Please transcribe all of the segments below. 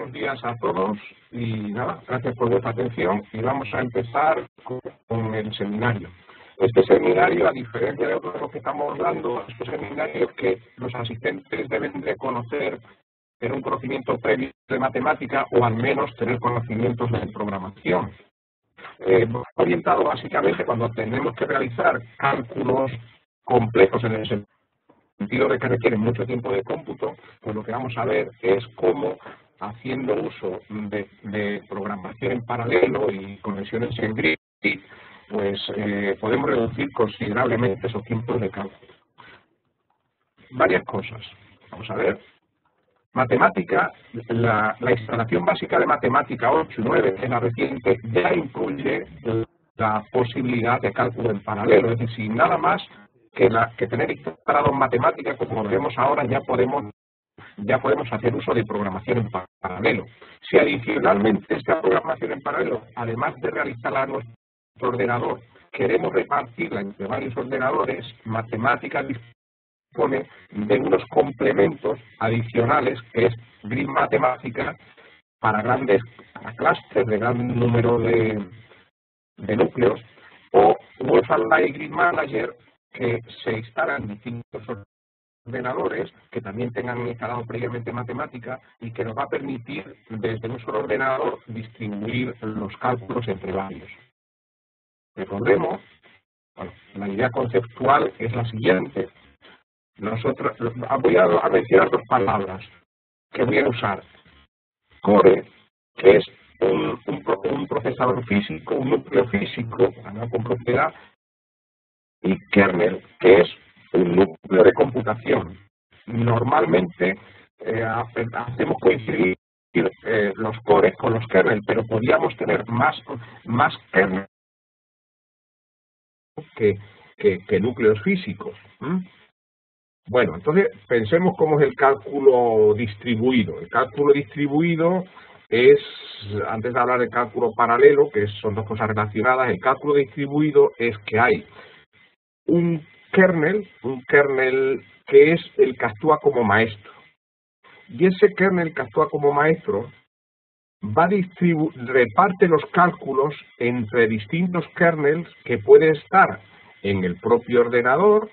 buenos días a todos y nada, gracias por vuestra atención y vamos a empezar con el seminario. Este seminario, a diferencia de otros que estamos dando, estos seminarios que los asistentes deben de conocer, tener un conocimiento previo de matemática o al menos tener conocimientos de programación. Orientado básicamente cuando tenemos que realizar cálculos complejos en el sentido de que requieren mucho tiempo de cómputo, pues lo que vamos a ver es cómo, haciendo uso de programación en paralelo y conexiones en grid, pues podemos reducir considerablemente esos tiempos de cálculo. Varias cosas. Vamos a ver. Matemática, la instalación básica de matemática 8 y 9, que es la reciente, ya incluye la posibilidad de cálculo en paralelo. Es decir, sin nada más que tener instalado en matemática, como vemos ahora, ya podemos hacer uso de programación en paralelo. Si adicionalmente esta programación en paralelo, además de realizarla a nuestro ordenador, queremos repartirla entre varios ordenadores, matemática dispone de unos complementos adicionales, que es Grid Matemática, para clústeres de gran número de núcleos, o Wolfram Light Grid Manager, que se instalan en distintos ordenadores que también tengan instalado previamente matemática y que nos va a permitir desde un solo ordenador distribuir los cálculos entre varios. Recordemos, bueno, la idea conceptual es la siguiente. Voy a mencionar dos palabras que voy a usar. Core, que es un procesador físico, un núcleo físico, con propiedad, y kernel, que es un núcleo de computación. Normalmente hacemos coincidir los cores con los kernel, pero podríamos tener más kernel que núcleos físicos. Bueno, entonces pensemos cómo es el cálculo distribuido. El cálculo distribuido es, antes de hablar de cálculo paralelo, que son dos cosas relacionadas, el cálculo distribuido es que hay un kernel que es el que actúa como maestro. Y ese kernel que actúa como maestro reparte los cálculos entre distintos kernels que pueden estar en el propio ordenador,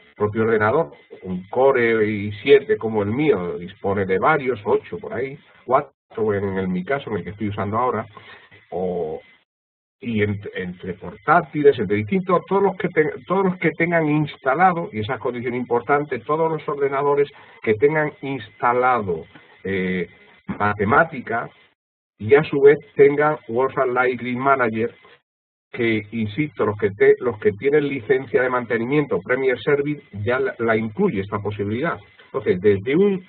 un Core i7 como el mío, dispone de varios, 8 por ahí, 4 en mi caso, en el que estoy usando ahora, y entre portátiles, entre distintos, todos los que tengan instalado, y esa es condición importante, todos los ordenadores que tengan instalado matemática y a su vez tengan Wolfram Light Grid Manager, que, insisto, los que tienen licencia de mantenimiento Premier Service ya la incluye esta posibilidad. Entonces,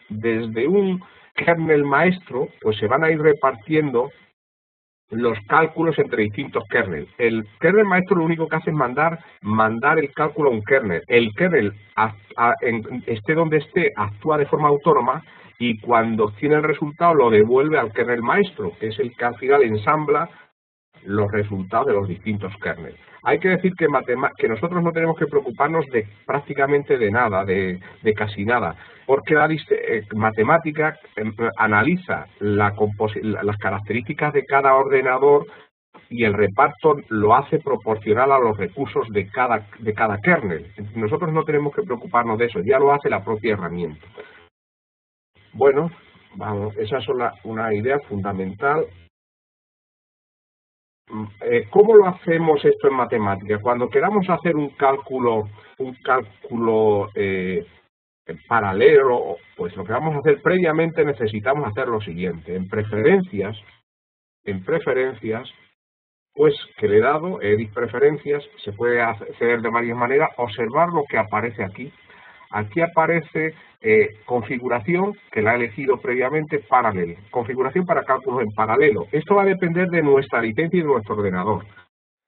desde un kernel maestro, pues se van a ir repartiendo los cálculos entre distintos kernels. El kernel maestro lo único que hace es mandar el cálculo a un kernel. El kernel, esté donde esté, actúa de forma autónoma y cuando obtiene el resultado lo devuelve al kernel maestro, que es el que al final ensambla los resultados de los distintos kernels. Hay que decir que nosotros no tenemos que preocuparnos prácticamente de nada, de casi nada, porque la matemática analiza las características de cada ordenador y el reparto lo hace proporcional a los recursos de cada kernel. Nosotros no tenemos que preocuparnos de eso, ya lo hace la propia herramienta. Bueno, vamos, esa es una idea fundamental. ¿Cómo lo hacemos esto en matemática? Cuando queramos hacer un cálculo paralelo, pues lo que vamos a hacer previamente necesitamos hacer lo siguiente. En preferencias, pues que le he dado, edit preferencias, se puede acceder de varias maneras, observar lo que aparece aquí. Aquí aparece configuración, que la he elegido previamente, paralelo. Configuración para cálculos en paralelo. Esto va a depender de nuestra licencia y de nuestro ordenador.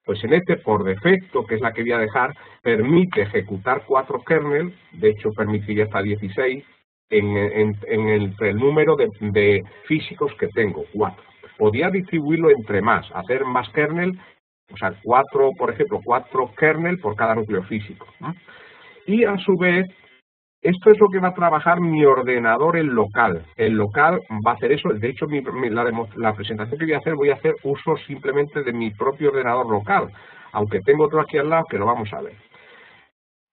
Pues en este, por defecto, que es la que voy a dejar, permite ejecutar 4 kernels, de hecho permitiría hasta 16, en el número de físicos que tengo, 4. Podría distribuirlo entre más, hacer más kernel, o sea, 4, por ejemplo, 4 kernel por cada núcleo físico, ¿no? Y a su vez Esto es lo que va a trabajar mi ordenador en local. El local va a hacer eso. De hecho, la presentación que voy a hacer uso simplemente de mi propio ordenador local, aunque tengo otro aquí al lado que lo vamos a ver.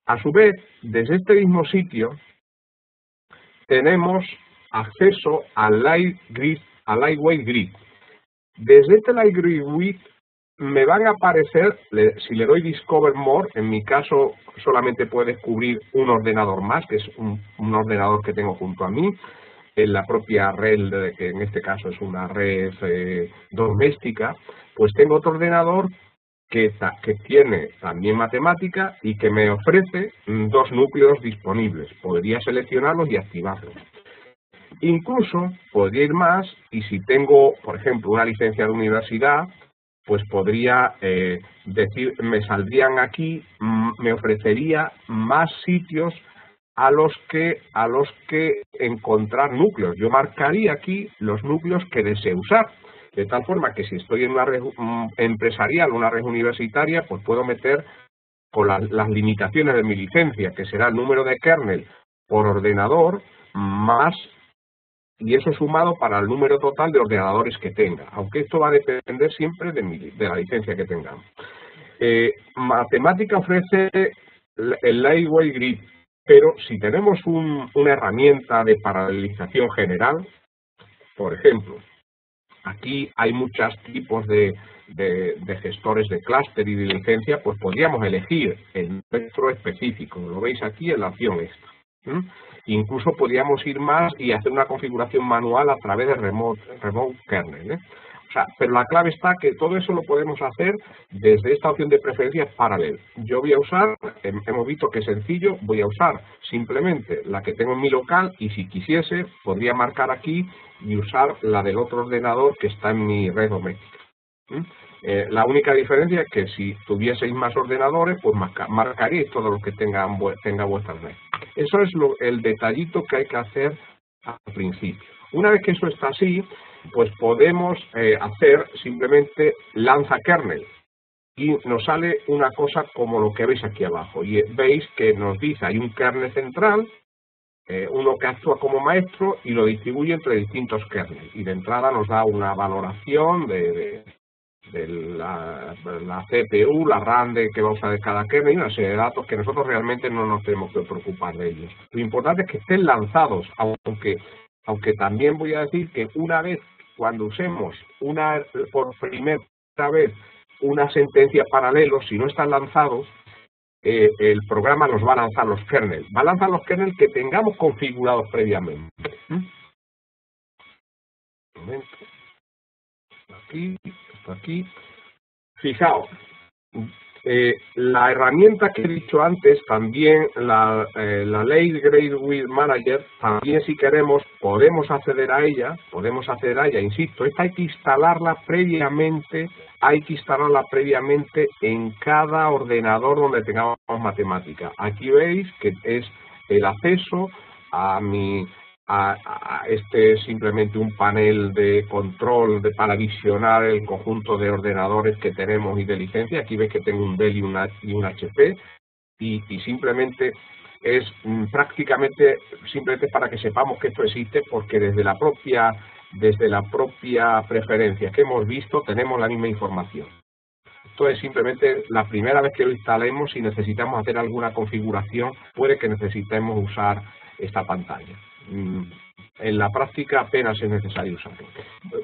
A su vez, desde este mismo sitio, tenemos acceso al Lightweight Grid. Desde este Lightweight Grid me van a aparecer, si le doy Discover More, en mi caso solamente puede descubrir un ordenador más, que es un ordenador que tengo junto a mí, en la propia red, que en este caso es una red doméstica, pues tengo otro ordenador que tiene también matemática y que me ofrece dos núcleos disponibles. Podría seleccionarlos y activarlos. Incluso podría ir más y si tengo, por ejemplo, una licencia de universidad, pues podría me saldrían aquí, me ofrecería más sitios a los que encontrar núcleos. Yo marcaría aquí los núcleos que deseo usar, de tal forma que si estoy en una red empresarial, una red universitaria, pues puedo meter con las limitaciones de mi licencia, que será el número de kernel por ordenador más, y eso sumado para el número total de ordenadores que tenga, aunque esto va a depender siempre de la licencia que tengamos. Matemática ofrece el Lightweight Grid, pero si tenemos una herramienta de paralelización general, por ejemplo, aquí hay muchos tipos de gestores de clúster y de licencia, pues podríamos elegir el espectro específico, lo veis aquí en la opción extra. Incluso podríamos ir más y hacer una configuración manual a través de remote kernel. O sea, pero la clave está que todo eso lo podemos hacer desde esta opción de preferencias paralel. Yo voy a usar, hemos visto que es sencillo, voy a usar simplemente la que tengo en mi local y si quisiese podría marcar aquí y usar la del otro ordenador que está en mi red doméstica. La única diferencia es que si tuvieseis más ordenadores, pues marcaríais todo lo que tenga vuestra red. Eso es el detallito que hay que hacer al principio. Una vez que eso está así, pues podemos hacer simplemente lanza kernel y nos sale una cosa como lo que veis aquí abajo. Y veis que nos dice, hay un kernel central, uno que actúa como maestro y lo distribuye entre distintos kernels. Y de entrada nos da una valoración de la CPU, la RAM que va a usar de cada kernel y una serie de datos que nosotros realmente no nos tenemos que preocupar de ellos. Lo importante es que estén lanzados, aunque también voy a decir que una vez cuando usemos por primera vez una sentencia paralelo, si no están lanzados, el programa nos va a lanzar los kernels. Va a lanzar los kernels que tengamos configurados previamente. Un momento. Aquí. Fijaos, la herramienta que he dicho antes, también la Lightweight Manager, también si queremos podemos acceder a ella, insisto, esta hay que instalarla previamente, en cada ordenador donde tengamos matemática. Aquí veis que es el acceso a este es simplemente un panel de control para visionar el conjunto de ordenadores que tenemos y de licencia. Aquí veis que tengo un Dell y un HP y simplemente es prácticamente simplemente para que sepamos que esto existe, porque desde la propia preferencia que hemos visto tenemos la misma información. Esto es simplemente la primera vez que lo instalemos. Si necesitamos hacer alguna configuración, puede que necesitemos usar esta pantalla. En la práctica apenas es necesario usarlo.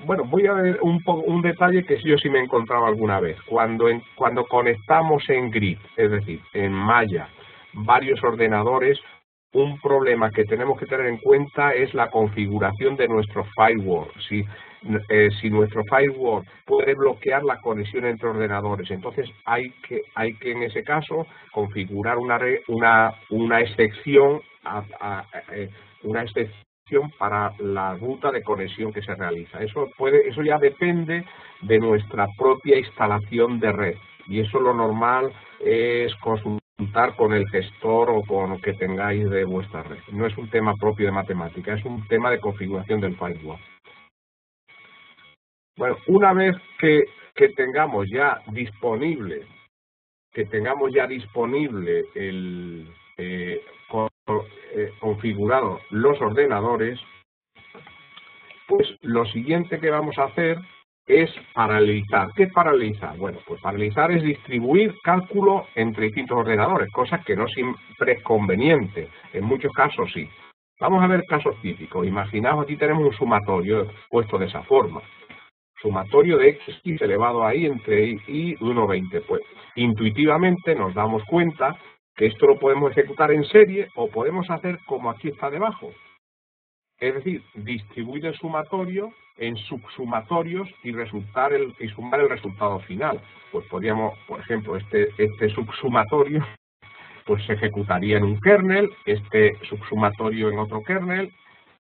Bueno, voy a ver un detalle que yo sí me he encontrado alguna vez. Cuando conectamos en grid, es decir, en malla, varios ordenadores, un problema que tenemos que tener en cuenta es la configuración de nuestro firewall. Si nuestro firewall puede bloquear la conexión entre ordenadores, entonces hay que en ese caso configurar una excepción para la ruta de conexión que se realiza. Eso ya depende de nuestra propia instalación de red, y eso lo normal es consultar con el gestor o con lo que tengáis de vuestra red. No es un tema propio de matemática, es un tema de configuración del firewall. Bueno, una vez que tengamos ya disponible configurados los ordenadores, pues lo siguiente que vamos a hacer es paralelizar. ¿Qué es paralelizar? Bueno, pues paralelizar es distribuir cálculo entre distintos ordenadores, cosa que no siempre es conveniente. En muchos casos sí. Vamos a ver casos típicos. Imaginaos, aquí tenemos un sumatorio puesto de esa forma. Sumatorio de x elevado a y entre y 1,20. Pues intuitivamente nos damos cuenta que esto lo podemos ejecutar en serie o podemos hacer como aquí está debajo. Es decir, distribuir el sumatorio en subsumatorios y sumar el resultado final. Pues podríamos, por ejemplo, este subsumatorio pues se ejecutaría en un kernel, este subsumatorio en otro kernel,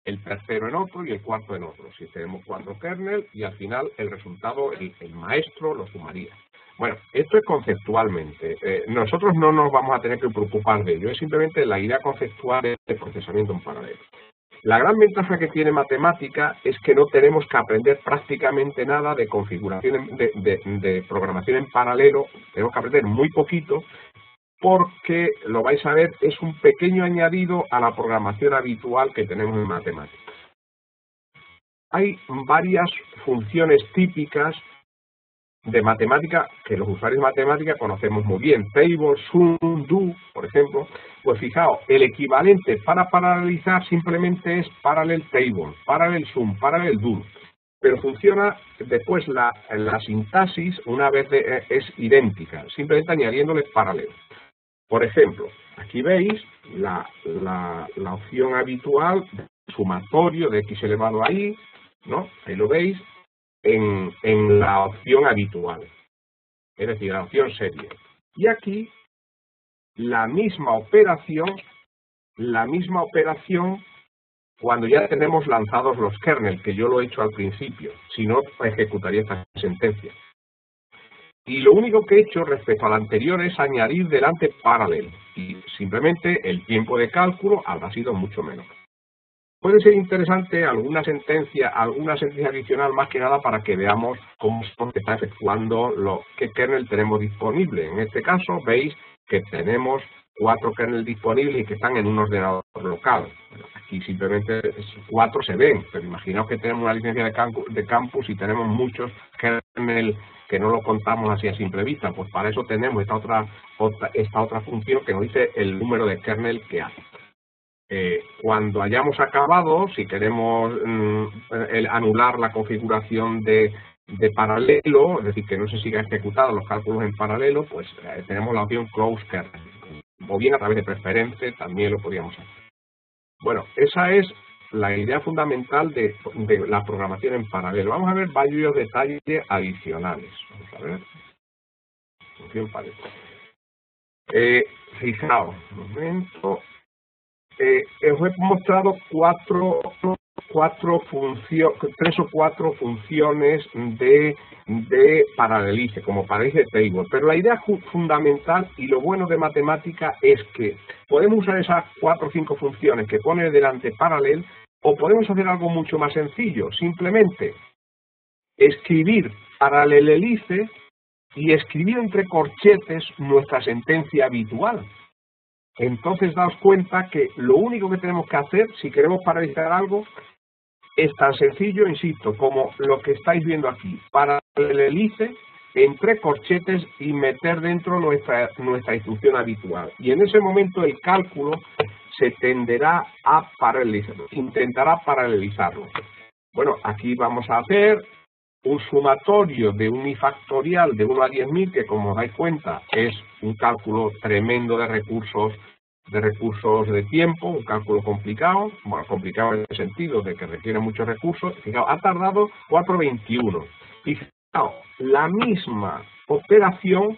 el tercero en otro y el cuarto en otro. Si tenemos 4 kernels y al final el resultado, el maestro lo sumaría. Bueno, esto es conceptualmente. Nosotros no nos vamos a tener que preocupar de ello, es simplemente la idea conceptual de procesamiento en paralelo. La gran ventaja que tiene matemática es que no tenemos que aprender prácticamente nada de configuración, de programación en paralelo, tenemos que aprender muy poquito, porque, lo vais a ver, es un pequeño añadido a la programación habitual que tenemos en matemática. Hay varias funciones típicas de matemática que los usuarios de matemática conocemos muy bien. Table, sum, do, por ejemplo. Pues fijaos, el equivalente para paralelizar simplemente es parallel table, parallel sum, parallel do. Pero funciona después la sintaxis una vez es idéntica, simplemente añadiéndole paralelo. Por ejemplo, aquí veis la opción habitual, sumatorio de x elevado a y, ¿no? Ahí lo veis, en la opción habitual, es decir, la opción serie. Y aquí la misma operación cuando ya tenemos lanzados los kernels, que yo lo he hecho al principio, si no ejecutaría esta sentencia. Y lo único que he hecho respecto al anterior es añadir delante parallel, y simplemente el tiempo de cálculo habrá sido mucho menor. Puede ser interesante alguna sentencia adicional, más que nada para que veamos cómo se está efectuando qué kernel tenemos disponible. En este caso veis que tenemos 4 kernels disponibles y que están en un ordenador local. Bueno, aquí simplemente 4 se ven, pero imaginaos que tenemos una licencia de campus y tenemos muchos kernels que no lo contamos así a simple vista. Pues para eso tenemos esta otra función que nos dice el número de kernel que hay. Cuando hayamos acabado, si queremos anular la configuración de paralelo, es decir, que no se siga ejecutando los cálculos en paralelo, pues tenemos la opción close kernel, o bien a través de preferente también lo podríamos hacer. Bueno, esa es la idea fundamental de la programación en paralelo. Vamos a ver varios detalles adicionales. Vamos a ver. Función paralelo. Fijaos, un momento. Os he mostrado 3 o 4 funciones de paralelice, como paralelice table. Pero la idea fundamental y lo bueno de matemática es que podemos usar esas 4 o 5 funciones que pone delante paralel, o podemos hacer algo mucho más sencillo, simplemente escribir paralelelice y escribir entre corchetes nuestra sentencia habitual. Entonces daos cuenta que lo único que tenemos que hacer, si queremos paralelizar algo, es tan sencillo, insisto, como lo que estáis viendo aquí. Paralelice entre corchetes y meter dentro nuestra instrucción habitual. Y en ese momento el cálculo se tenderá a paralelizarlo, intentará paralelizarlo. Bueno, aquí vamos a hacer un sumatorio de unifactorial de 1 a 10.000, que como os dais cuenta es un cálculo tremendo de recursos de tiempo, un cálculo complicado, bueno, complicado en el sentido de que requiere muchos recursos. Fijaos, ha tardado 4.21. Y fijaos, la misma operación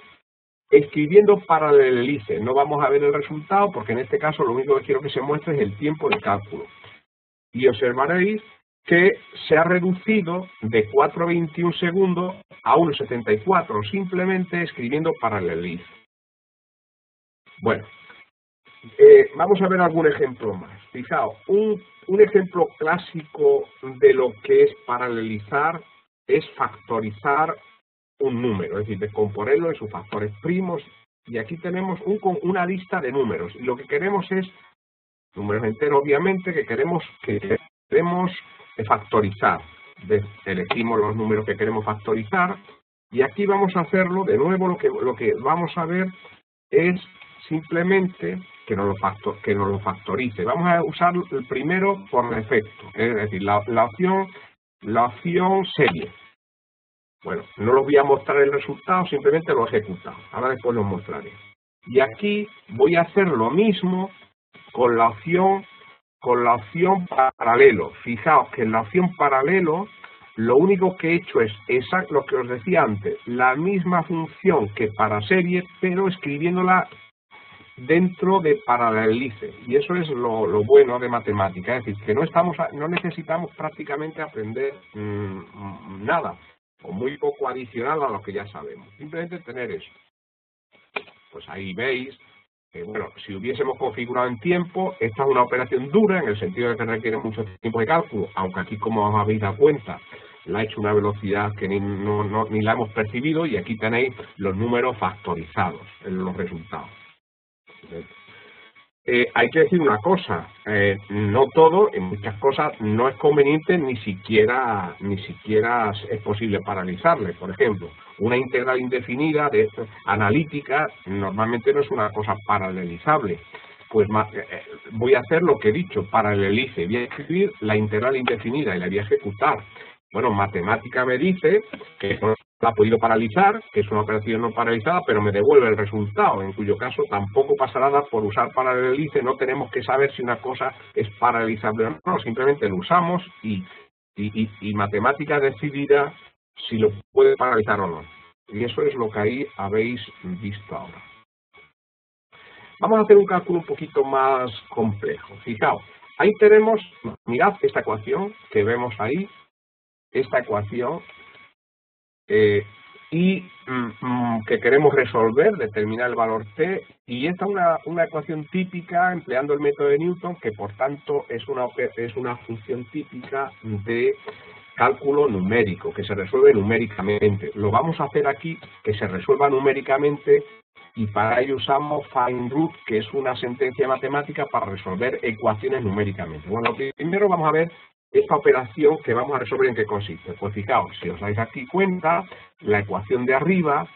escribiendo paralelice. No vamos a ver el resultado porque en este caso lo único que quiero que se muestre es el tiempo de cálculo. Y observaréis que se ha reducido de 4,21 segundos a 1,74, simplemente escribiendo paralelice. Bueno, vamos a ver algún ejemplo más. Fijaos, un ejemplo clásico de lo que es paralelizar es factorizar un número, es decir, descomponerlo en sus factores primos, y aquí tenemos una lista de números, y lo que queremos es Números enteros, obviamente, que queremos factorizar. Elegimos los números que queremos factorizar y aquí vamos a hacerlo, de nuevo lo que vamos a ver es simplemente que nos lo factorice. Vamos a usar el primero por defecto, es decir, la opción serie. Bueno, no los voy a mostrar el resultado, simplemente lo he ejecutado. Ahora después lo mostraré. Y aquí voy a hacer lo mismo con la opción paralelo. Fijaos que en la opción paralelo lo único que he hecho es exacto lo que os decía antes, la misma función que para serie, pero escribiéndola dentro de paralelice. Y eso es lo bueno de matemática, es decir, que no necesitamos prácticamente aprender nada, o muy poco adicional a lo que ya sabemos. Simplemente tener eso. Pues ahí veis que, bueno, si hubiésemos configurado en tiempo, esta es una operación dura en el sentido de que requiere mucho tiempo de cálculo, aunque aquí, como os habéis dado cuenta, la ha hecho una velocidad que ni la hemos percibido, y aquí tenéis los números factorizados en los resultados. Hay que decir una cosa, no todo, en muchas cosas no es conveniente, ni siquiera es posible paralizarle. Por ejemplo, una integral indefinida analítica normalmente no es una cosa paralelizable. Pues voy a hacer lo que he dicho, paralelice, voy a escribir la integral indefinida y la voy a ejecutar. Bueno, matemática me dice que no la ha podido paralizar, que es una operación no paralizada, pero me devuelve el resultado, en cuyo caso tampoco pasa nada por usar paralelice. No tenemos que saber si una cosa es paralizable o no, simplemente lo usamos y matemática decidirá si lo puede paralizar o no. Y eso es lo que ahí habéis visto ahora. Vamos a hacer un cálculo un poquito más complejo. Fijaos, ahí tenemos, mirad esta ecuación que vemos ahí, esta ecuación, y que queremos resolver, determinar el valor t, y esta es una ecuación típica empleando el método de Newton, que por tanto es una función típica de cálculo numérico, que se resuelve numéricamente. Lo vamos a hacer aquí, que se resuelva numéricamente, y para ello usamos find root, que es una sentencia matemática para resolver ecuaciones numéricamente. Bueno, primero vamos a ver esta operación que vamos a resolver en qué consiste. Pues fijaos, si os dais aquí cuenta, la ecuación de arriba,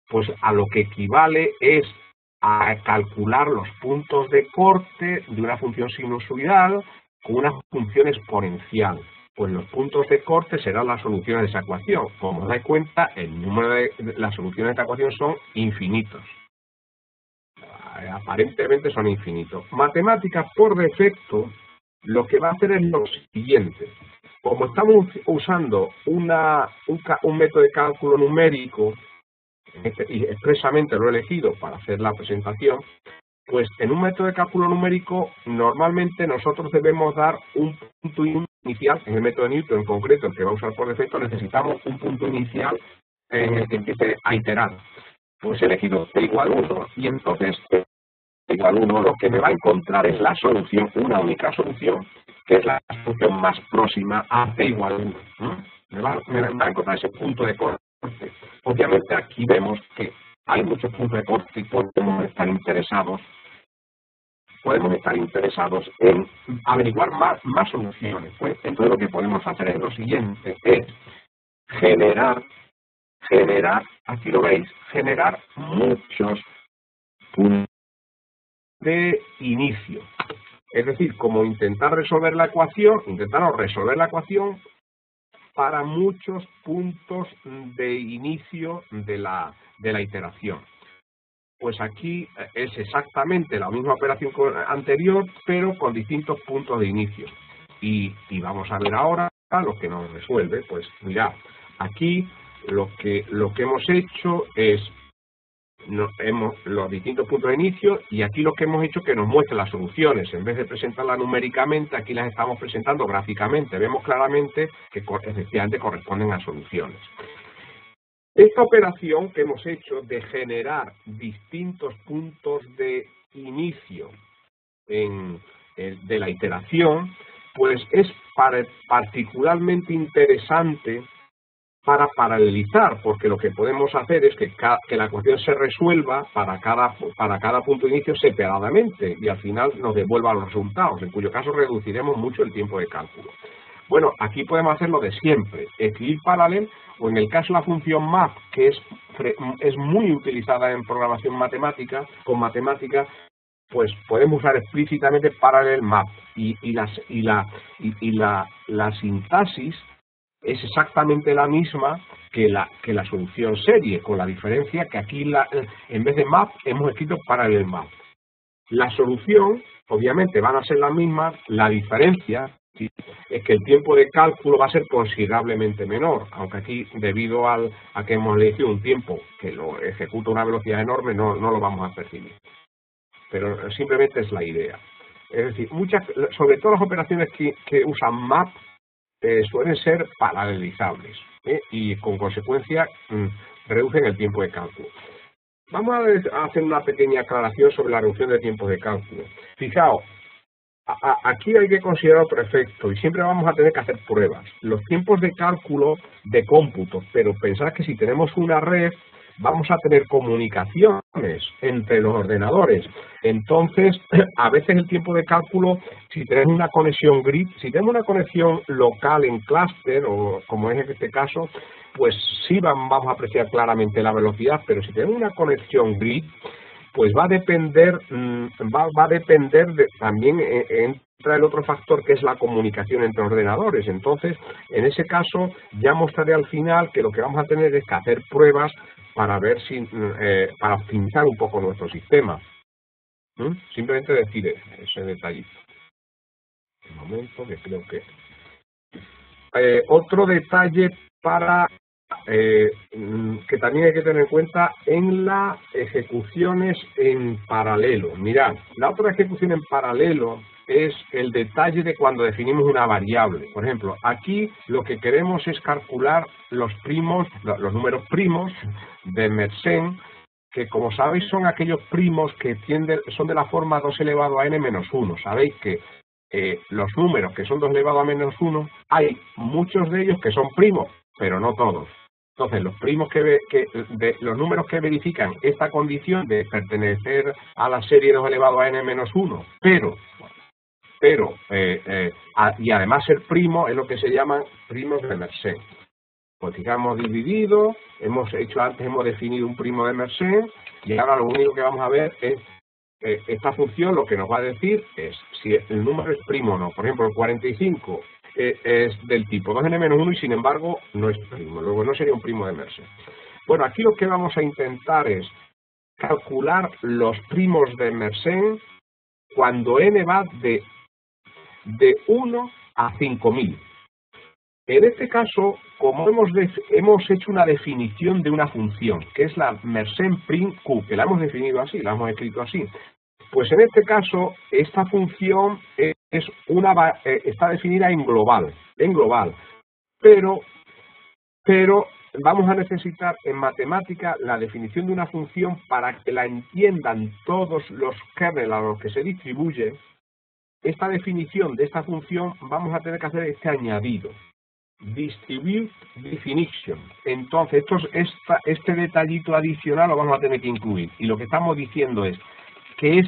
pues a lo que equivale es a calcular los puntos de corte de una función sinusoidal con una función exponencial. Pues los puntos de corte serán las soluciones de esa ecuación. Como os dais cuenta, el número de las soluciones de esta ecuación son infinitos. Aparentemente son infinitos. Matemáticas por defecto lo que va a hacer es lo siguiente. Como estamos usando un método de cálculo numérico, y expresamente lo he elegido para hacer la presentación, pues en un método de cálculo numérico normalmente nosotros debemos dar un punto inicial. En el método de Newton en concreto, el que va a usar por defecto, necesitamos un punto inicial en el que empiece a iterar. Pues he elegido t igual 1 y entonces t igual 1 lo que me va a encontrar es la solución, una única solución, que es la solución más próxima a t igual 1. Me va a encontrar ese punto de corte. Obviamente aquí vemos que hay muchos puntos de corte y podemos estar interesados en averiguar más soluciones. Pues entonces lo que podemos hacer es lo siguiente, es generar, aquí lo veis, generar muchos puntos de inicio. Es decir, como intentar resolver la ecuación para muchos puntos de inicio de la iteración. Pues aquí es exactamente la misma operación anterior, pero con distintos puntos de inicio. Y vamos a ver ahora lo que nos resuelve. Pues mirad, aquí lo que hemos hecho es los distintos puntos de inicio, y aquí lo que hemos hecho es que nos muestra las soluciones. En vez de presentarlas numéricamente, aquí las estamos presentando gráficamente. Vemos claramente que efectivamente corresponden a soluciones. Esta operación que hemos hecho de generar distintos puntos de inicio de la iteración, pues es particularmente interesante para paralelizar, porque lo que podemos hacer es que la ecuación se resuelva para cada punto de inicio separadamente y al final nos devuelva los resultados, en cuyo caso reduciremos mucho el tiempo de cálculo. Bueno, aquí podemos hacer lo de siempre, escribir paralel, o en el caso de la función map, que es muy utilizada en programación matemática, pues podemos usar explícitamente parallel map y la sintaxis es exactamente la misma que la solución serie, con la diferencia que aquí en vez de map hemos escrito parallel map. La solución, obviamente, van a ser las mismas, la diferencia es que el tiempo de cálculo va a ser considerablemente menor, aunque aquí, debido a que hemos elegido un tiempo que lo ejecuta a una velocidad enorme, no lo vamos a percibir. Pero simplemente es la idea. Es decir, sobre todo las operaciones que usan map suelen ser paralelizables, y con consecuencia reducen el tiempo de cálculo. Vamos a hacer una pequeña aclaración sobre la reducción de tiempos de cálculo. Fijaos, aquí hay que considerar otro efecto y siempre vamos a tener que hacer pruebas. Los tiempos de cálculo de cómputo, pero pensad que si tenemos una red vamos a tener comunicaciones entre los ordenadores. Entonces, a veces el tiempo de cálculo, si tenemos una conexión grid, si tenemos una conexión local en clúster, o como es en este caso, pues sí vamos a apreciar claramente la velocidad, pero si tenemos una conexión grid, pues va a depender, también entra el otro factor que es la comunicación entre ordenadores. Entonces, en ese caso, ya mostraré al final que lo que vamos a tener es que hacer pruebas para ver para optimizar un poco nuestro sistema. Simplemente decir ese detallito. Un momento, que creo que... otro detalle que también hay que tener en cuenta en las ejecuciones en paralelo. Mirad, la otra ejecución en paralelo es el detalle de cuando definimos una variable. Por ejemplo, aquí lo que queremos es calcular los números primos de Mersenne, que como sabéis son aquellos primos que son de la forma 2 elevado a n menos 1. Sabéis que los números que son 2 elevado a menos 1, hay muchos de ellos que son primos, pero no todos. Entonces, los primos los números que verifican esta condición de pertenecer a la serie 2 elevado a n menos 1, y además ser primo, es lo que se llaman primos de Mersenne. Pues digamos dividido, hemos definido un primo de Mersenne, y ahora lo único que vamos a ver es esta función. Lo que nos va a decir es si el número es primo o no. Por ejemplo, el 45 es del tipo 2n-1 y sin embargo no es primo, luego no sería un primo de Mersenne. Bueno, aquí lo que vamos a intentar es calcular los primos de Mersenne cuando n va de 1 a 5000. En este caso, como hemos hecho una definición de una función, que es la Mersenne prim q, que la hemos definido así, la hemos escrito así, pues en este caso, esta función está definida en global, pero vamos a necesitar en matemática la definición de una función para que la entiendan todos los kernels a los que se distribuye. Esta definición de esta función vamos a tener que hacer este añadido, distribute definition. Entonces, este detallito adicional lo vamos a tener que incluir. Y lo que estamos diciendo es que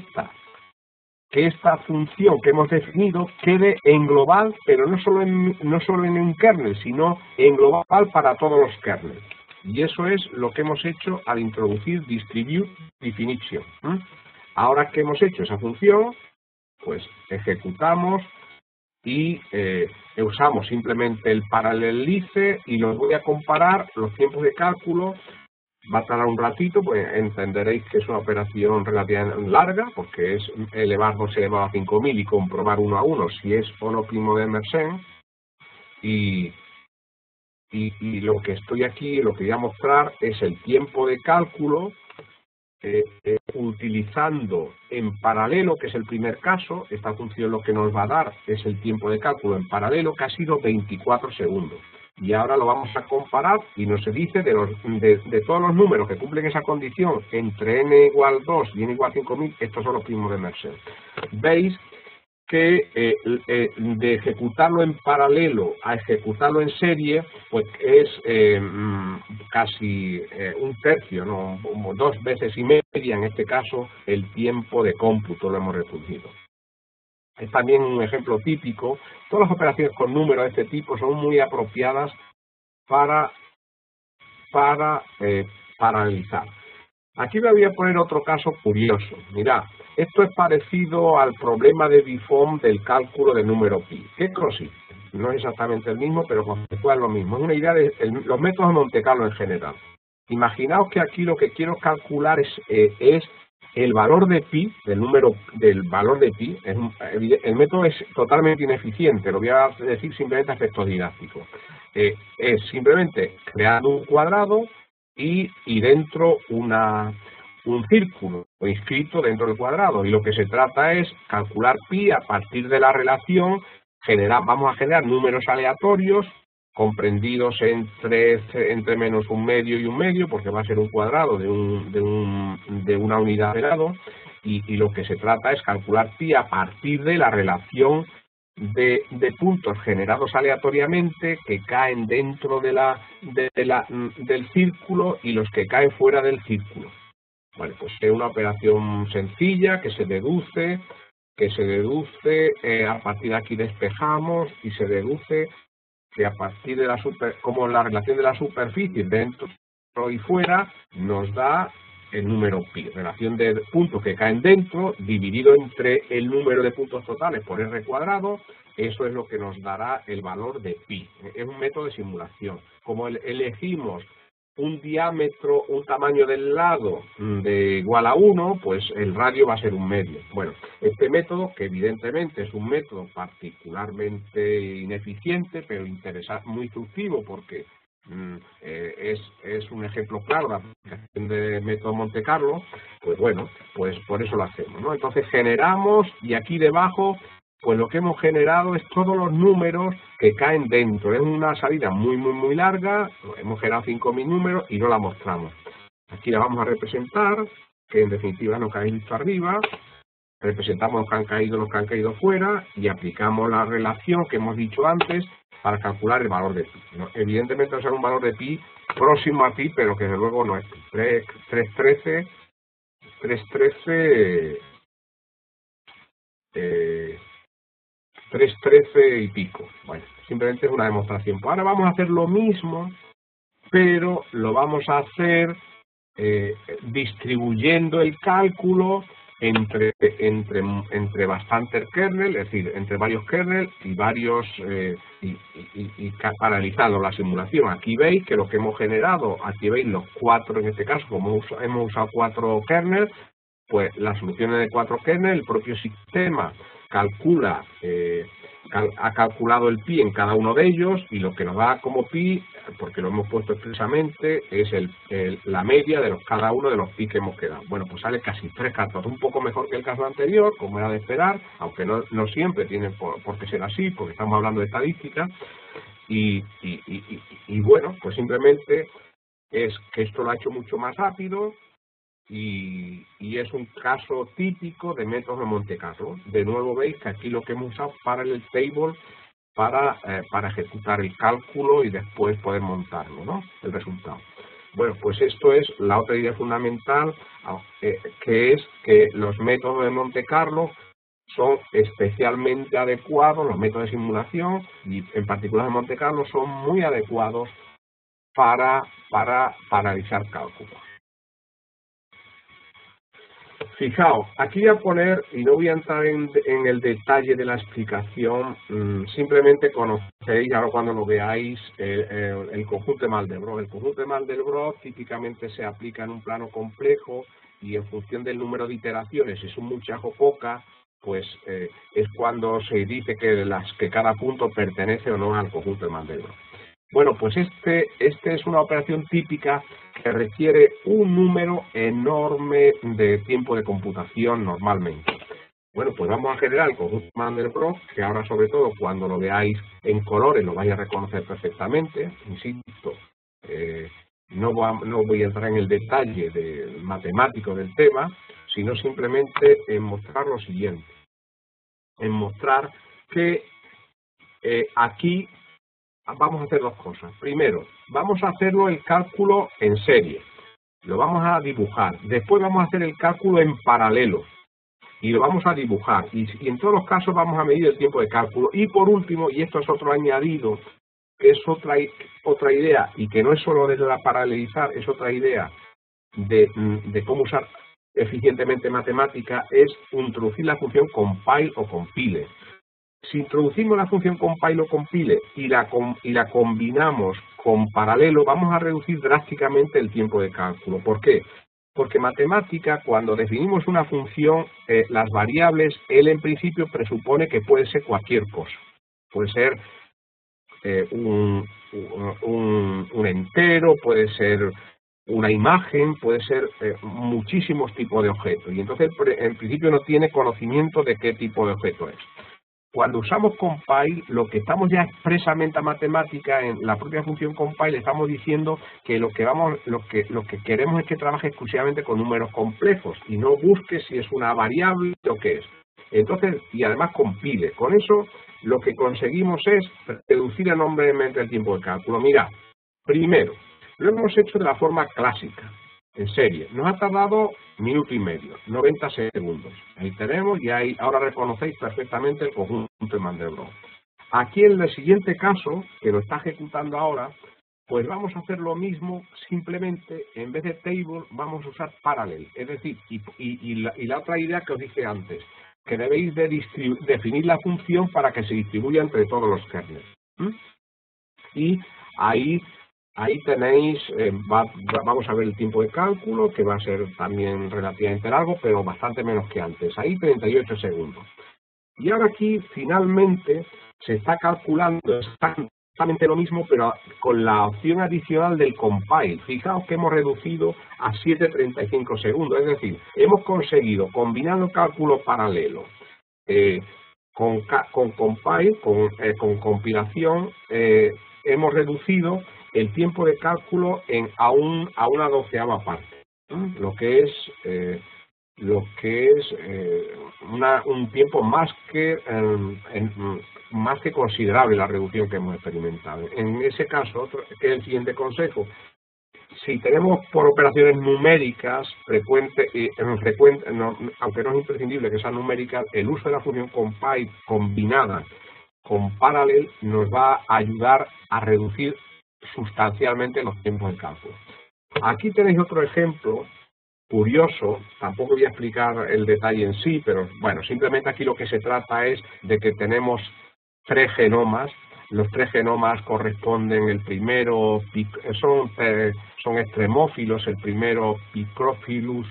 esta función que hemos definido quede en global, pero no solo en un kernel, sino en global para todos los kernels. Y eso es lo que hemos hecho al introducir distribute definition. Ahora que hemos hecho esa función, pues ejecutamos y usamos simplemente el parallelize y los voy a comparar los tiempos de cálculo. Va a tardar un ratito, pues entenderéis que es una operación relativamente larga, porque es elevar 2 elevado a 5000 y comprobar uno a uno si es o no primo de Mersenne. Y lo que lo que voy a mostrar es el tiempo de cálculo utilizando en paralelo, que es el primer caso. Esta función lo que nos va a dar es el tiempo de cálculo en paralelo, que ha sido 24 segundos. Y ahora lo vamos a comparar y nos dice de todos los números que cumplen esa condición entre n igual 2 y n igual 5000, estos son los primos de Mersenne. Veis que de ejecutarlo en paralelo a ejecutarlo en serie, pues es casi un tercio, ¿no? Como 2,5 veces en este caso el tiempo de cómputo lo hemos reducido. Es también un ejemplo típico. Todas las operaciones con números de este tipo son muy apropiadas para paralizar. Aquí me voy a poner otro caso curioso. Mirad, esto es parecido al problema de Buffon del cálculo del número pi. ¿Qué consiste? No es exactamente el mismo, pero conceptual es lo mismo. Es una idea de los métodos de Monte Carlo en general. Imaginaos que aquí lo que quiero calcular es el valor de pi, del valor de pi. El método es totalmente ineficiente, lo voy a decir simplemente a efectos didácticos. Es simplemente crear un cuadrado y dentro un círculo inscrito dentro del cuadrado, y lo que se trata es calcular pi a partir de la relación. Vamos a generar números aleatorios comprendidos entre menos un medio y un medio, porque va a ser un cuadrado de una unidad de grado, y lo que se trata es calcular pi a partir de la relación de puntos generados aleatoriamente que caen dentro del círculo y los que caen fuera del círculo. Bueno, pues es una operación sencilla que se deduce, a partir de aquí despejamos y se deduce que a partir de como la relación de la superficie dentro y fuera nos da el número pi, relación de puntos que caen dentro dividido entre el número de puntos totales por r cuadrado. Eso es lo que nos dará el valor de pi. Es un método de simulación. Como elegimos un diámetro, un tamaño del lado de igual a 1, pues el radio va a ser un medio. Bueno, este método, que evidentemente es un método particularmente ineficiente, pero muy instructivo, porque es un ejemplo claro de aplicación del método Monte Carlo, pues bueno, pues por eso lo hacemos, ¿no? Entonces generamos, y aquí debajo, pues lo que hemos generado es todos los números que caen dentro. Es una salida muy larga, hemos generado 5.000 números y no la mostramos. Aquí la vamos a representar, que en definitiva lo que habéis visto arriba. Representamos los que han caído fuera, y aplicamos la relación que hemos dicho antes para calcular el valor de pi, ¿no? Evidentemente va a ser un valor de pi próximo a pi, pero que desde luego no es pi. 313 y pico. Bueno, simplemente es una demostración. Pues ahora vamos a hacer lo mismo, pero lo vamos a hacer distribuyendo el cálculo entre bastantes kernel, es decir, entre varios kernel y varios paralizando la simulación. Aquí veis que lo que hemos generado, aquí veis los 4, en este caso, como hemos usado 4 kernel, pues las soluciones de 4 kernel, el propio sistema ha calculado el pi en cada uno de ellos, y lo que nos da como pi, porque lo hemos puesto expresamente, es la media de cada uno de los pi que hemos quedado. Bueno, pues sale casi 3/14, un poco mejor que el caso anterior, como era de esperar, aunque no siempre tiene por qué ser así, porque estamos hablando de estadística, y bueno, pues simplemente es que esto lo ha hecho mucho más rápido. Y es un caso típico de métodos de Monte Carlo. De nuevo veis que aquí lo que hemos usado Parallel Table para ejecutar el cálculo y después poder montarlo, ¿no? El resultado. Bueno, pues esto es la otra idea fundamental, que es que los métodos de Monte Carlo son especialmente adecuados, los métodos de simulación, y en particular de Monte Carlo, son muy adecuados para realizar cálculos. Fijaos, aquí voy a poner, y no voy a entrar en el detalle de la explicación, simplemente conocéis, ahora cuando lo veáis, el conjunto de Mandelbrot. El conjunto de Mandelbrot típicamente se aplica en un plano complejo, y en función del número de iteraciones, si son muchas o pocas, pues es cuando se dice que cada punto pertenece o no al conjunto de Mandelbrot. Bueno, pues este es una operación típica que requiere un número enorme de tiempo de computación normalmente. Bueno, pues vamos a generar el conjunto Mandelbrot, que ahora sobre todo cuando lo veáis en colores lo vais a reconocer perfectamente. Insisto, no voy a entrar en el detalle matemático del tema, sino simplemente en mostrar lo siguiente. en mostrar que aquí vamos a hacer dos cosas. Primero, vamos a hacerlo el cálculo en serie. Lo vamos a dibujar. Después vamos a hacer el cálculo en paralelo. Y lo vamos a dibujar. Y en todos los casos vamos a medir el tiempo de cálculo. Y por último, y esto es otro añadido, que es otra idea, y que no es solo de la paralelizar, es otra idea de cómo usar eficientemente matemática, es introducir la función compile o compile. Si introducimos la función compile o compile y la combinamos con paralelo, vamos a reducir drásticamente el tiempo de cálculo. ¿Por qué? Porque matemática, cuando definimos una función, las variables, él en principio presupone que puede ser cualquier cosa. Puede ser un entero, puede ser una imagen, puede ser muchísimos tipos de objetos. Y entonces, en principio, no tiene conocimiento de qué tipo de objeto es. Cuando usamos compile, lo que estamos ya expresamente a matemática, en la propia función compile, estamos diciendo que lo que queremos es que trabaje exclusivamente con números complejos y no busque si es una variable o qué es. Entonces, y además compile. Con eso, lo que conseguimos es reducir enormemente el tiempo de cálculo. Mira, primero, lo hemos hecho de la forma clásica, en serie. Nos ha tardado minuto y medio, 90 segundos. Ahí tenemos y ahí ahora reconocéis perfectamente el conjunto de Mandelbrot. Aquí en el siguiente caso, que lo está ejecutando ahora, pues vamos a hacer lo mismo, simplemente en vez de table vamos a usar parallel. Es decir, y la otra idea que os dije antes, que debéis de definir la función para que se distribuya entre todos los kernels. Y ahí tenéis, vamos a ver el tiempo de cálculo, que va a ser también relativamente largo, pero bastante menos que antes. Ahí 38 segundos. Y ahora aquí, finalmente, se está calculando exactamente lo mismo, pero con la opción adicional del compile. Fijaos que hemos reducido a 7,35 segundos. Es decir, hemos conseguido, combinando cálculo paralelo, con compile, con compilación, hemos reducido el tiempo de cálculo a una 12ª parte, lo que es un tiempo más que considerable la reducción que hemos experimentado. En ese caso, que es el siguiente consejo, si tenemos por operaciones numéricas frecuentes, aunque no es imprescindible que sean numéricas, el uso de la función compile combinada con parallel nos va a ayudar a reducir sustancialmente los tiempos de cálculo. Aquí tenéis otro ejemplo curioso, tampoco voy a explicar el detalle en sí, pero bueno, simplemente aquí lo que se trata es de que tenemos 3 genomas. Los 3 genomas corresponden, el primero son extremófilos, el primero Picrophilus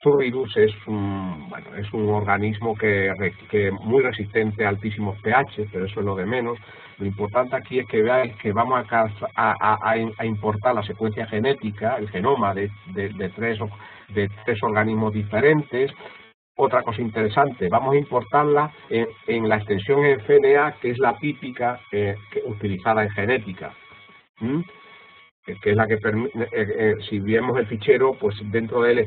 turridus es un organismo que muy resistente a altísimos pH, pero eso es lo de menos. Lo importante aquí es que veáis que vamos a importar la secuencia genética, el genoma de 3 organismos diferentes. Otra cosa interesante, vamos a importarla en la extensión en FNA, que es la típica utilizada en genética, que es la que permite, si vemos el fichero, pues dentro de él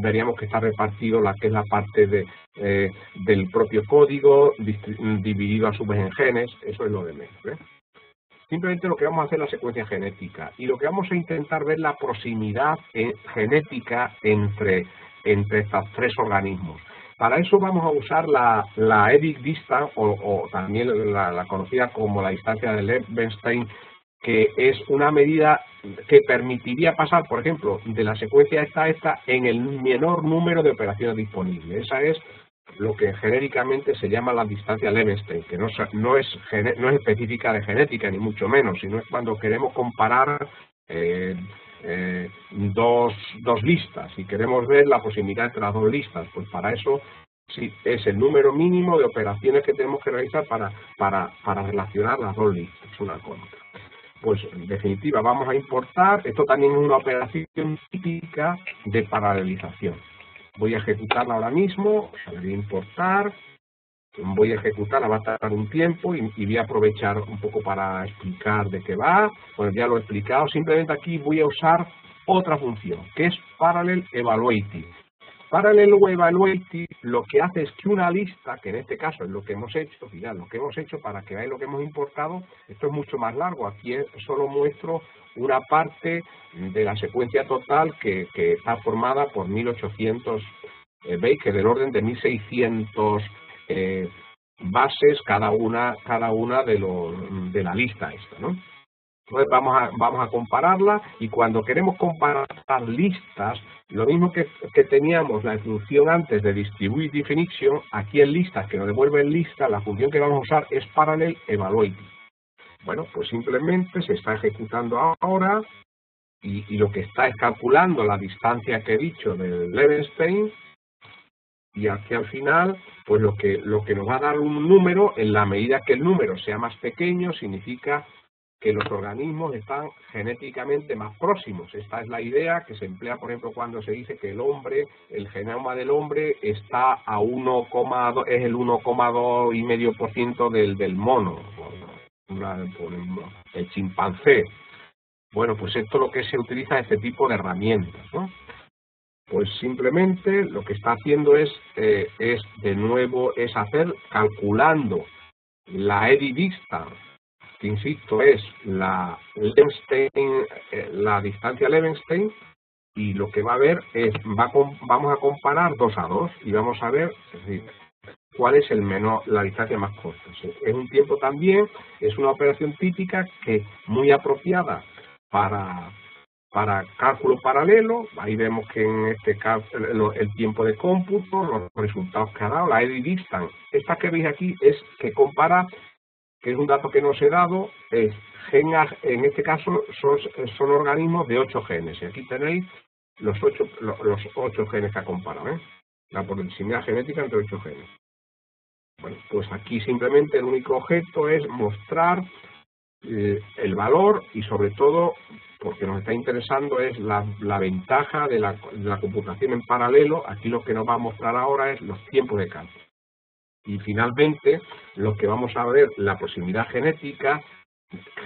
veríamos que está repartido la que es la parte del propio código, dividido a su vez en genes. Eso es lo de menos. Simplemente lo que vamos a hacer es la secuencia genética, y lo que vamos a intentar ver la proximidad genética entre estos 3 organismos. Para eso vamos a usar la Epic Distance, o también la conocida como la distancia de Levenshtein, que es una medida que permitiría pasar, por ejemplo, de la secuencia esta a esta en el menor número de operaciones disponibles. Esa es lo que genéricamente se llama la distancia Levenshtein, que no es específica de genética, ni mucho menos, sino es cuando queremos comparar dos listas y queremos ver la proximidad entre las 2 listas. Pues para eso sí, es el número mínimo de operaciones que tenemos que realizar para relacionar las 2 listas una con otra. Pues en definitiva vamos a importar, esto también es una operación típica de paralelización. Voy a ejecutarla ahora mismo, voy a importar, voy a ejecutarla, va a tardar un tiempo y voy a aprovechar un poco para explicar de qué va. Bueno, ya lo he explicado, simplemente aquí voy a usar otra función, que es Parallel Evaluative. Parallel Evaluating lo que hace es que una lista, que en este caso es lo que hemos hecho, mirad, lo que hemos hecho para que veáis lo que hemos importado, esto es mucho más largo, aquí solo muestro una parte de la secuencia total que está formada por 1800, veis que del orden de 1600 bases cada una de la lista esta, ¿no? Entonces vamos a compararla, y cuando queremos comparar listas, lo mismo que teníamos la función antes de Distribute Definition, aquí en listas que nos devuelven listas, la función que vamos a usar es Parallel Evaluating. Bueno, pues simplemente se está ejecutando ahora, y lo que está es calculando la distancia que he dicho del Levenshtein, y aquí al final, pues lo que nos va a dar un número, en la medida que el número sea más pequeño, significa que los organismos están genéticamente más próximos. Esta es la idea que se emplea, por ejemplo, cuando se dice que el genoma del hombre está a 1,2, es el 1,2,5% del mono, el chimpancé. Bueno, pues esto es lo que se utiliza, este tipo de herramientas, ¿no? Pues simplemente lo que está haciendo es hacer, calculando la equidistance, que insisto es la distancia Levenshtein, y lo que va a ver es, vamos a comparar 2 a 2 y vamos a ver, es decir, cuál es la distancia más corta. Es un tiempo también, es una operación típica que muy apropiada para cálculo paralelo. Ahí vemos que en este caso el tiempo de cómputo, los resultados que ha dado, la equidistance. Esta que veis aquí es que compara, que es un dato que no os he dado, es en este caso son organismos de 8 genes. Y aquí tenéis los 8 genes que ha comparado, la proximidad genética entre 8 genes. Bueno, pues aquí simplemente el único objeto es mostrar el valor, y sobre todo, porque nos está interesando, es la ventaja de la computación en paralelo. Aquí lo que nos va a mostrar ahora es los tiempos de cálculo. Y finalmente, lo que vamos a ver, la proximidad genética,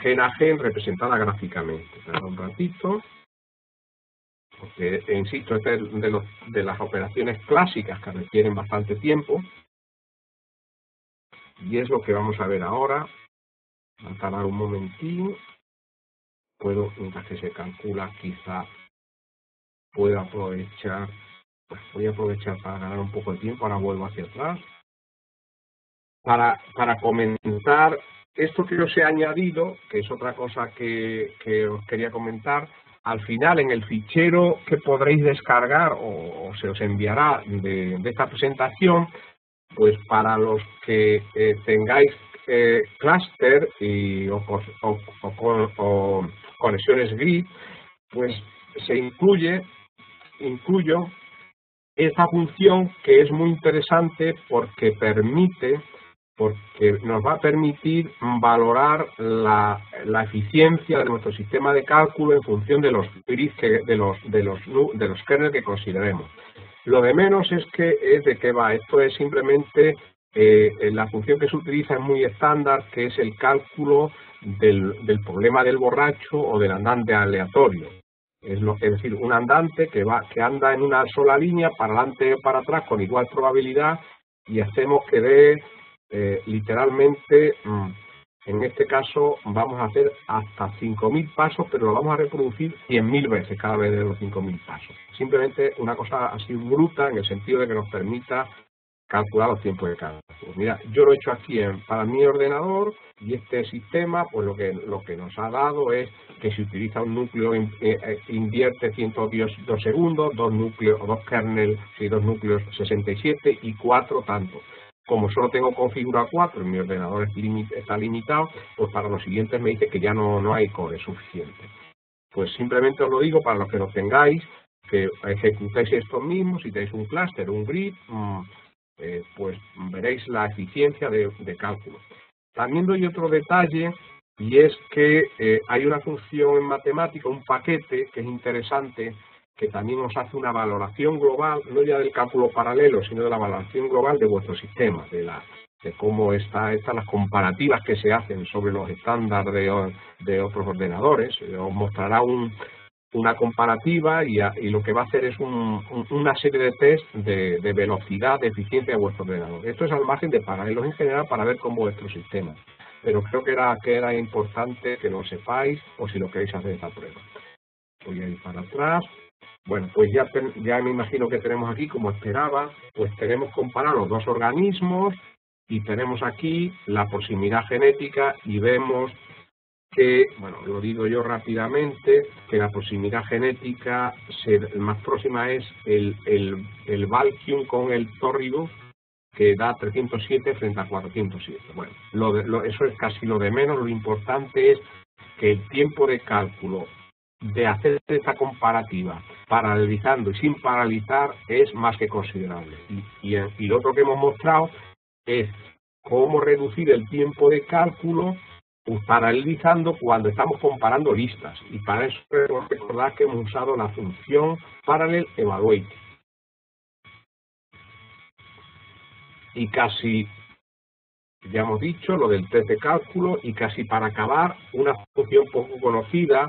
gen a gen, representada gráficamente. Espera un ratito, porque, insisto, esta es de las operaciones clásicas que requieren bastante tiempo, y es lo que vamos a ver ahora. Va a tardar un momentín. Mientras que se calcula, quizá pueda aprovechar, voy a aprovechar para ganar un poco de tiempo. Ahora vuelvo hacia atrás. Para comentar esto que os he añadido, que es otra cosa que os quería comentar. Al final, en el fichero que podréis descargar o se os enviará de esta presentación, pues para los que tengáis clúster o conexiones grid, pues se incluyo esta función, que es muy interesante porque nos va a permitir valorar la eficiencia de nuestro sistema de cálculo en función de los grids, de los kernels que consideremos. Lo de menos es de qué va. Esto es simplemente la función que se utiliza es muy estándar, que es el cálculo del problema del borracho o del andante aleatorio. Es decir, un andante que anda en una sola línea, para adelante y para atrás, con igual probabilidad, y hacemos que dé literalmente, en este caso vamos a hacer hasta 5000 pasos, pero lo vamos a reproducir 100.000 veces cada vez de los 5000 pasos. Simplemente una cosa así bruta, en el sentido de que nos permita calcular los tiempos de cálculo. Mira, yo lo he hecho aquí para mi ordenador, y este sistema, pues lo que nos ha dado es que si utiliza un núcleo, invierte 102 segundos, dos kernels, sí, 2 núcleos 67 y 4 tanto. Como solo tengo configurado 4, en mi ordenador está limitado, pues para los siguientes me dice que ya no hay core suficiente. Pues simplemente os lo digo para los que lo tengáis, que ejecutéis esto mismo. Si tenéis un clúster, un grid, pues veréis la eficiencia de cálculo. También doy otro detalle, y es que hay una función en matemática, un paquete que es interesante, que también os hace una valoración global, no ya del cálculo paralelo, sino de la valoración global de vuestro sistema, de cómo están las comparativas que se hacen sobre los estándares de otros ordenadores. Os mostrará una comparativa y lo que va a hacer es una serie de test de velocidad, de eficiencia de vuestro ordenador. Esto es al margen de paralelos en general para ver con vuestro sistema. Pero creo que era importante que lo sepáis o si lo queréis hacer esta prueba. Voy a ir para atrás. Bueno, pues ya me imagino que tenemos aquí, como esperaba, pues tenemos comparar los dos organismos y tenemos aquí la proximidad genética y vemos que, bueno, lo digo yo rápidamente, que la proximidad genética más próxima es el Valkyun con el tórrido, que da 307 frente a 407. Bueno, eso es casi lo de menos. Lo importante es que el tiempo de cálculo de hacer esta comparativa paralelizando y sin paralizar es más que considerable. Y lo otro que hemos mostrado es cómo reducir el tiempo de cálculo paralelizando cuando estamos comparando listas. Y para eso recordad que hemos usado la función Parallel Evaluate. Y casi, ya hemos dicho, lo del test de cálculo, y casi para acabar, una función poco conocida,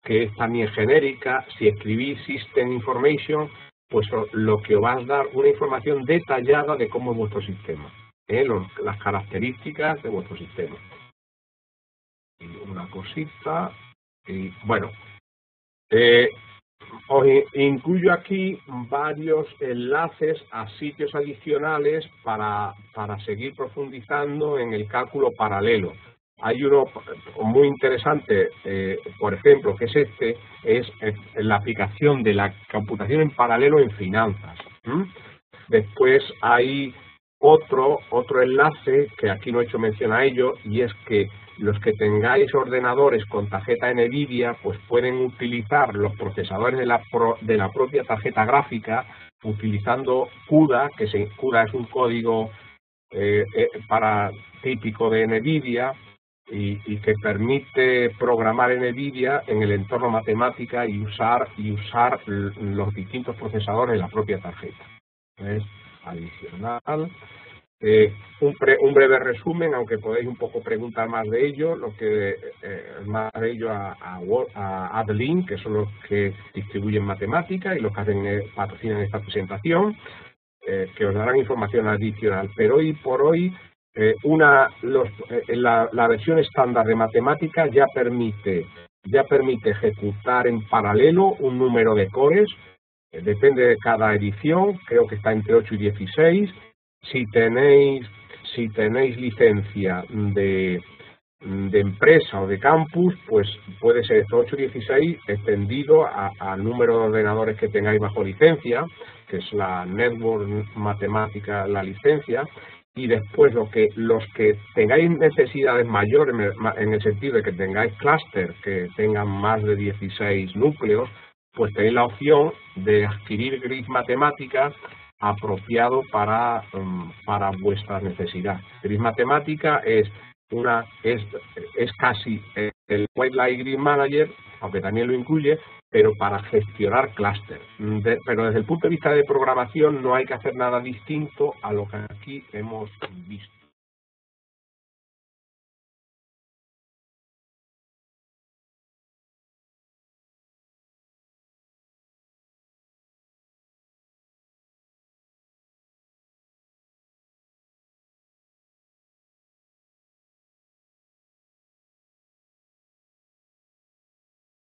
que es también genérica. Si escribís System Information, pues lo que os va a dar una información detallada de cómo es vuestro sistema, las características de vuestro sistema. Y una cosita, y bueno, os incluyo aquí varios enlaces a sitios adicionales para seguir profundizando en el cálculo paralelo. Hay uno muy interesante, por ejemplo, que es la aplicación de la computación en paralelo en finanzas. Después hay otro enlace, que aquí no he hecho mención a ello, y es que los que tengáis ordenadores con tarjeta NVIDIA, pues pueden utilizar los procesadores de la propia tarjeta gráfica, utilizando CUDA, CUDA es un código típico de NVIDIA, y que permite programar NVIDIA en el entorno matemática y usar los distintos procesadores de la propia tarjeta. Es adicional. Un breve resumen, aunque podéis un poco preguntar más de ello, a Adeline, que son los que distribuyen matemática y los que patrocinan esta presentación, que os darán información adicional. Pero hoy por hoy, la versión estándar de matemática ya permite ejecutar en paralelo un número de cores, depende de cada edición, creo que está entre 8 y 16. Si tenéis licencia de empresa o de campus, pues puede ser esto 8 y 16 extendido al número de ordenadores que tengáis bajo licencia, que es la Network Matemática, la licencia. Y después los que tengáis necesidades mayores, en el sentido de que tengáis clúster que tengan más de 16 núcleos, pues tenéis la opción de adquirir gris matemática apropiado para vuestra necesidad. Gris matemática es casi el White Light Grid Manager, aunque también lo incluye, pero para gestionar clúster. Pero desde el punto de vista de programación no hay que hacer nada distinto a lo que aquí hemos visto.